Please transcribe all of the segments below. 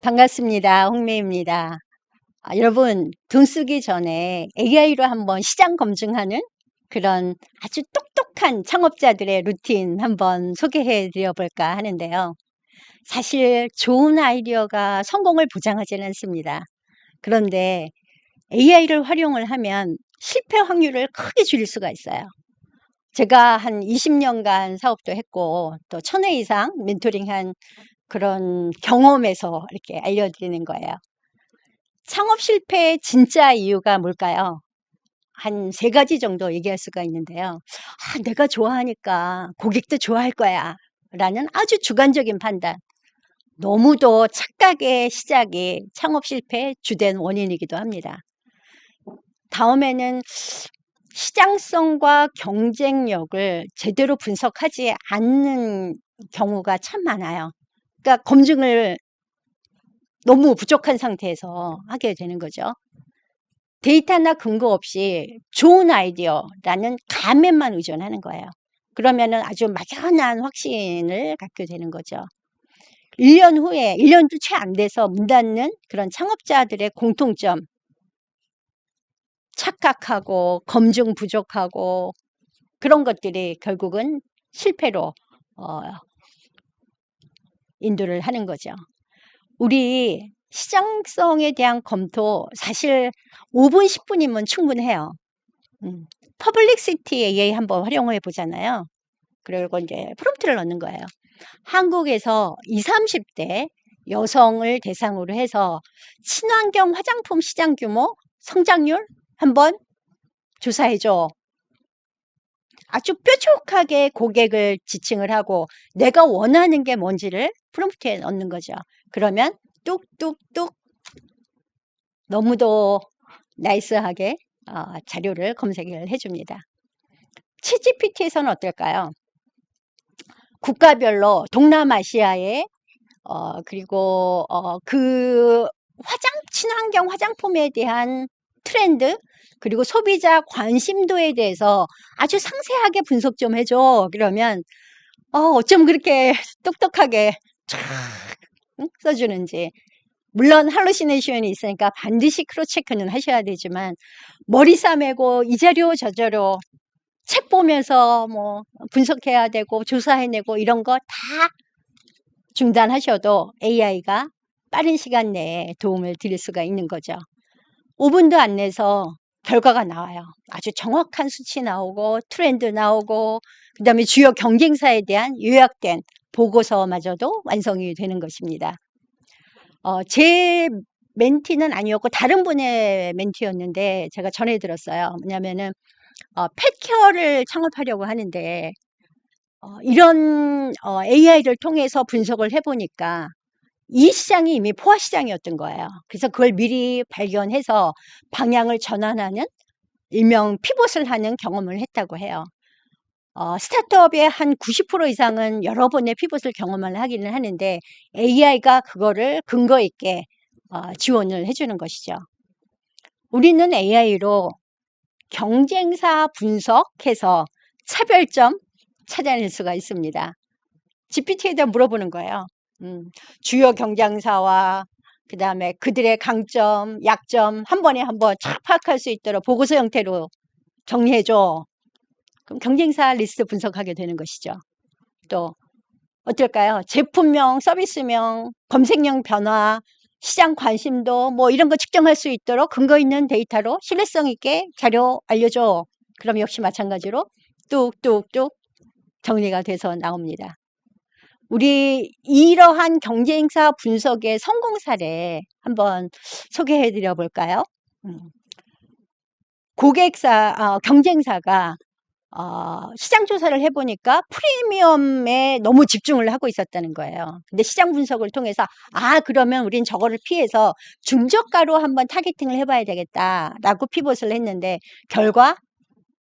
반갑습니다. 홍매입니다. 여러분, 돈 쓰기 전에 AI로 한번 시장 검증하는 그런 아주 똑똑한 창업자들의 루틴 한번 소개해 드려 볼까 하는데요. 사실 좋은 아이디어가 성공을 보장하지는 않습니다. 그런데 AI를 활용을 하면 실패 확률을 크게 줄일 수가 있어요. 제가 한 20년간 사업도 했고 또 1000회 이상 멘토링한 그런 경험에서 이렇게 알려드리는 거예요. 창업 실패의 진짜 이유가 뭘까요? 한 세 가지 정도 얘기할 수가 있는데요. 내가 좋아하니까 고객도 좋아할 거야. 라는 아주 주관적인 판단. 너무도 착각의 시작이 창업 실패의 주된 원인이기도 합니다. 다음에는 시장성과 경쟁력을 제대로 분석하지 않는 경우가 참 많아요. 그러니까 검증을 너무 부족한 상태에서 하게 되는 거죠. 데이터나 근거 없이 좋은 아이디어라는 감에만 의존하는 거예요. 그러면은 아주 막연한 확신을 갖게 되는 거죠. 1년 후에, 1년도 채 안 돼서 문 닫는 그런 창업자들의 공통점. 착각하고, 검증 부족하고, 그런 것들이 결국은 실패로 인도를 하는 거죠. 우리 시장성에 대한 검토, 사실 5분, 10분이면 충분해요. 퍼블릭시티 AI 한번 활용해 보잖아요. 그리고 이제 프롬프트를 넣는 거예요. 한국에서 20, 30대 여성을 대상으로 해서 친환경 화장품 시장 규모, 성장률 한번 조사해줘. 아주 뾰족하게 고객을 지칭을 하고 내가 원하는 게 뭔지를 프롬프트에 넣는 거죠. 그러면 뚝뚝뚝 너무도 나이스하게 자료를 검색을 해줍니다. 챗GPT에서는 어떨까요? 국가별로 동남아시아의 그리고 그 친환경 화장품에 대한 트렌드 그리고 소비자 관심도에 대해서 아주 상세하게 분석 좀 해줘. 그러면 어쩜 그렇게 똑똑하게 쫙 써주는지. 물론 할루시네이션이 있으니까 반드시 크로스 체크는 하셔야 되지만 머리 싸매고 이 자료 저 자료 책 보면서 뭐 분석해야 되고 조사해내고 이런 거 다 중단하셔도 AI가 빠른 시간 내에 도움을 드릴 수가 있는 거죠. 5분도 안 내서 결과가 나와요. 아주 정확한 수치 나오고 트렌드 나오고 그다음에 주요 경쟁사에 대한 요약된 보고서마저도 완성이 되는 것입니다. 제 멘티는 아니었고 다른 분의 멘티였는데 제가 전해 들었어요. 뭐냐면은 펫케어를 창업하려고 하는데 이런 AI를 통해서 분석을 해보니까 이 시장이 이미 포화 시장이었던 거예요. 그래서 그걸 미리 발견해서 방향을 전환하는 일명 피봇을 하는 경험을 했다고 해요. 스타트업의 한 90% 이상은 여러 번의 피봇을 경험을 하기는 하는데 AI가 그거를 근거 있게 지원을 해주는 것이죠. 우리는 AI로 경쟁사 분석해서 차별점 찾아낼 수가 있습니다. GPT에다 물어보는 거예요. 주요 경쟁사와 그 다음에 그들의 강점, 약점 한 번에 한번 착 파악할 수 있도록 보고서 형태로 정리해줘. 그럼 경쟁사 리스트 분석하게 되는 것이죠. 또 어떨까요? 제품명, 서비스명, 검색량 변화, 시장 관심도 뭐 이런 거 측정할 수 있도록 근거 있는 데이터로 신뢰성 있게 자료 알려줘. 그럼 역시 마찬가지로 뚝뚝뚝 정리가 돼서 나옵니다. 우리 이러한 경쟁사 분석의 성공 사례 한번 소개해 드려 볼까요? 경쟁사가 시장 조사를 해보니까 프리미엄에 너무 집중을 하고 있었다는 거예요. 근데 시장 분석을 통해서 그러면 우린 저거를 피해서 중저가로 한번 타겟팅을 해봐야 되겠다라고 피봇을 했는데 결과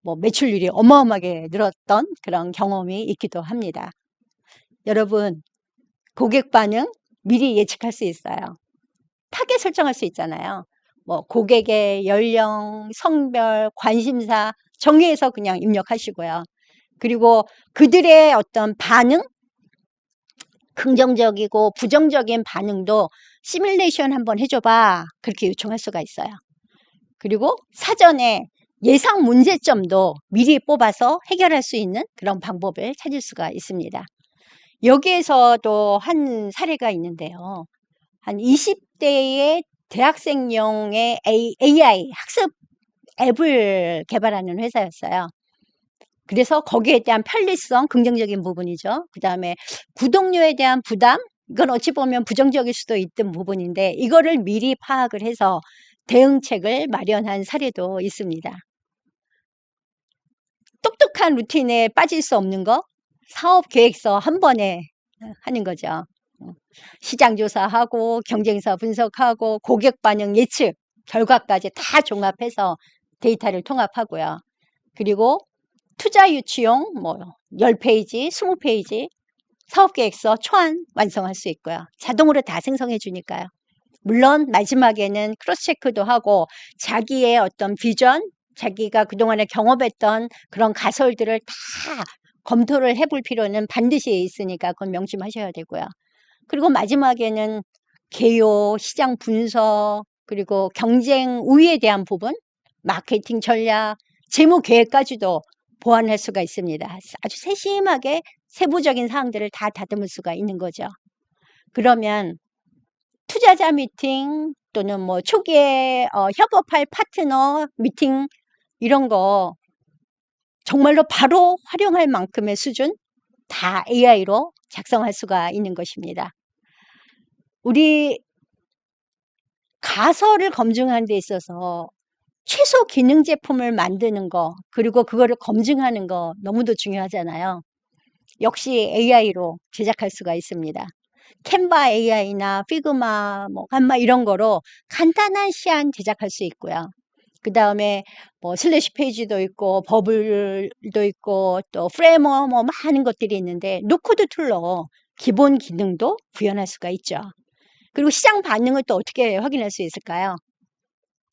뭐 매출률이 어마어마하게 늘었던 그런 경험이 있기도 합니다. 여러분, 고객 반응 미리 예측할 수 있어요. 타겟 설정할 수 있잖아요. 뭐 고객의 연령, 성별, 관심사 정리해서 그냥 입력하시고요. 그리고 그들의 어떤 반응, 긍정적이고 부정적인 반응도 시뮬레이션 한번 해줘봐. 그렇게 요청할 수가 있어요. 그리고 사전에 예상 문제점도 미리 뽑아서 해결할 수 있는 그런 방법을 찾을 수가 있습니다. 여기에서도 한 사례가 있는데요. 한 20대의 대학생용의 AI 학습 앱을 개발하는 회사였어요. 그래서 거기에 대한 편리성, 긍정적인 부분이죠. 그 다음에 구독료에 대한 부담, 이건 어찌 보면 부정적일 수도 있던 부분인데 이거를 미리 파악을 해서 대응책을 마련한 사례도 있습니다. 똑똑한 루틴에 빠질 수 없는 거, 사업 계획서 한 번에 하는 거죠. 시장 조사하고 경쟁사 분석하고 고객 반응 예측 결과까지 다 종합해서 데이터를 통합하고요. 그리고 투자 유치용 뭐 10페이지, 20페이지 사업계획서 초안 완성할 수 있고요. 자동으로 다 생성해 주니까요. 물론 마지막에는 크로스 체크도 하고 자기의 어떤 비전, 자기가 그동안에 경험했던 그런 가설들을 다 검토를 해볼 필요는 반드시 있으니까 그건 명심하셔야 되고요. 그리고 마지막에는 개요, 시장 분석, 그리고 경쟁 우위에 대한 부분, 마케팅 전략, 재무 계획까지도 보완할 수가 있습니다. 아주 세심하게 세부적인 사항들을 다 다듬을 수가 있는 거죠. 그러면 투자자 미팅 또는 뭐 초기에 협업할 파트너 미팅 이런 거 정말로 바로 활용할 만큼의 수준 다 AI로 작성할 수가 있는 것입니다. 우리 가설을 검증하는 데 있어서 최소 기능 제품을 만드는 거 그리고 그거를 검증하는 거 너무도 중요하잖아요. 역시 AI로 제작할 수가 있습니다. 캔바 AI나 피그마, 뭐 감마 이런 거로 간단한 시안 제작할 수 있고요. 그 다음에 뭐 슬래시 페이지도 있고 버블도 있고 또 프레이머 뭐 많은 것들이 있는데 노코드 툴로 기본 기능도 구현할 수가 있죠. 그리고 시장 반응을 또 어떻게 확인할 수 있을까요?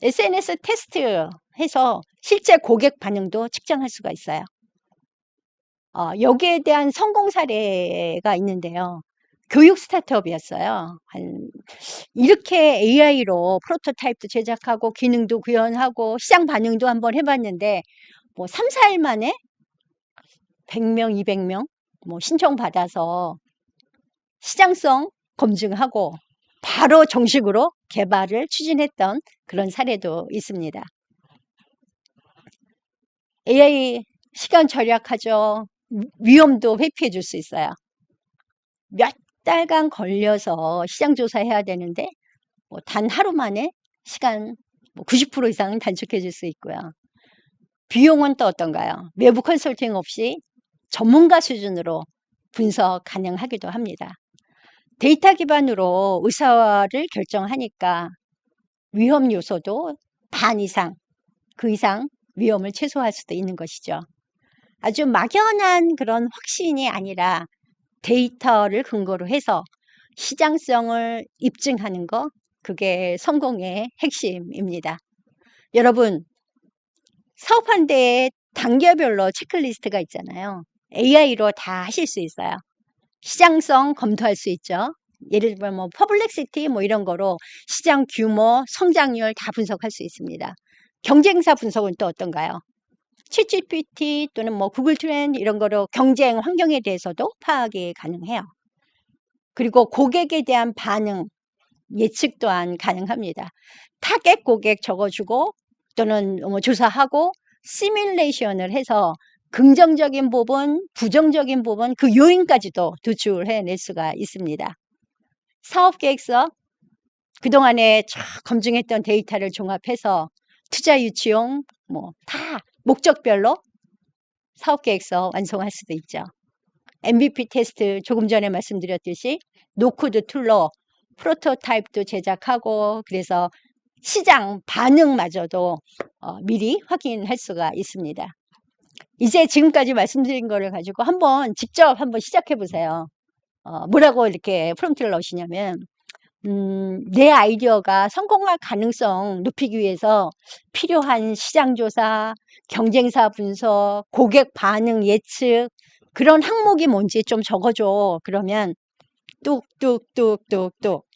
SNS 테스트 해서 실제 고객 반응도 측정할 수가 있어요. 여기에 대한 성공 사례가 있는데요. 교육 스타트업이었어요. 이렇게 AI로 프로토타입도 제작하고 기능도 구현하고 시장 반응도 한번 해봤는데 뭐 3, 4일 만에 100명, 200명 뭐 신청받아서 시장성 검증하고 바로 정식으로 개발을 추진했던 그런 사례도 있습니다. AI 시간 절약하죠. 위험도 회피해 줄 수 있어요. 몇 달간 걸려서 시장 조사해야 되는데 뭐 단 하루 만에 시간 뭐 90% 이상은 단축해 줄 수 있고요. 비용은 또 어떤가요? 외부 컨설팅 없이 전문가 수준으로 분석 가능하기도 합니다. 데이터 기반으로 의사를 결정하니까 위험 요소도 반 이상, 그 이상 위험을 최소화할 수도 있는 것이죠. 아주 막연한 그런 확신이 아니라 데이터를 근거로 해서 시장성을 입증하는 거, 그게 성공의 핵심입니다. 여러분, 사업한 데에 단계별로 체크리스트가 있잖아요. AI로 다 하실 수 있어요. 시장성 검토할 수 있죠. 예를 들면 뭐 퍼블렉시티 뭐 이런 거로 시장 규모, 성장률 다 분석할 수 있습니다. 경쟁사 분석은 또 어떤가요? 챗GPT 또는 뭐 구글 트렌드 이런 거로 경쟁 환경에 대해서도 파악이 가능해요. 그리고 고객에 대한 반응 예측 또한 가능합니다. 타겟 고객 적어주고 또는 뭐 조사하고 시뮬레이션을 해서 긍정적인 부분, 부정적인 부분 그 요인까지도 도출해낼 수가 있습니다. 사업계획서 그동안에 쫙 검증했던 데이터를 종합해서 투자 유치용 뭐 다 목적별로 사업계획서 완성할 수도 있죠. MVP 테스트 조금 전에 말씀드렸듯이 노코드 툴로 프로토타입도 제작하고 그래서 시장 반응마저도 미리 확인할 수가 있습니다. 이제 지금까지 말씀드린 거를 가지고 직접 한번 시작해 보세요. 뭐라고 이렇게 프롬프트를 넣으시냐면 내 아이디어가 성공할 가능성 높이기 위해서 필요한 시장 조사, 경쟁사 분석, 고객 반응 예측 그런 항목이 뭔지 좀 적어줘. 그러면 뚝뚝뚝뚝뚝.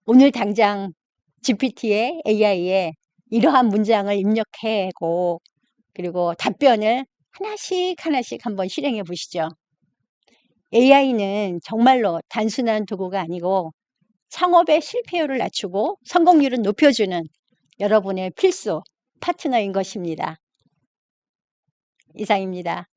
오늘 당장 GPT에 AI에 이러한 문장을 입력하고 그리고 답변을 하나씩 하나씩 한번 실행해 보시죠. AI는 정말로 단순한 도구가 아니고 창업의 실패율을 낮추고 성공률을 높여주는 여러분의 필수 파트너인 것입니다. 이상입니다.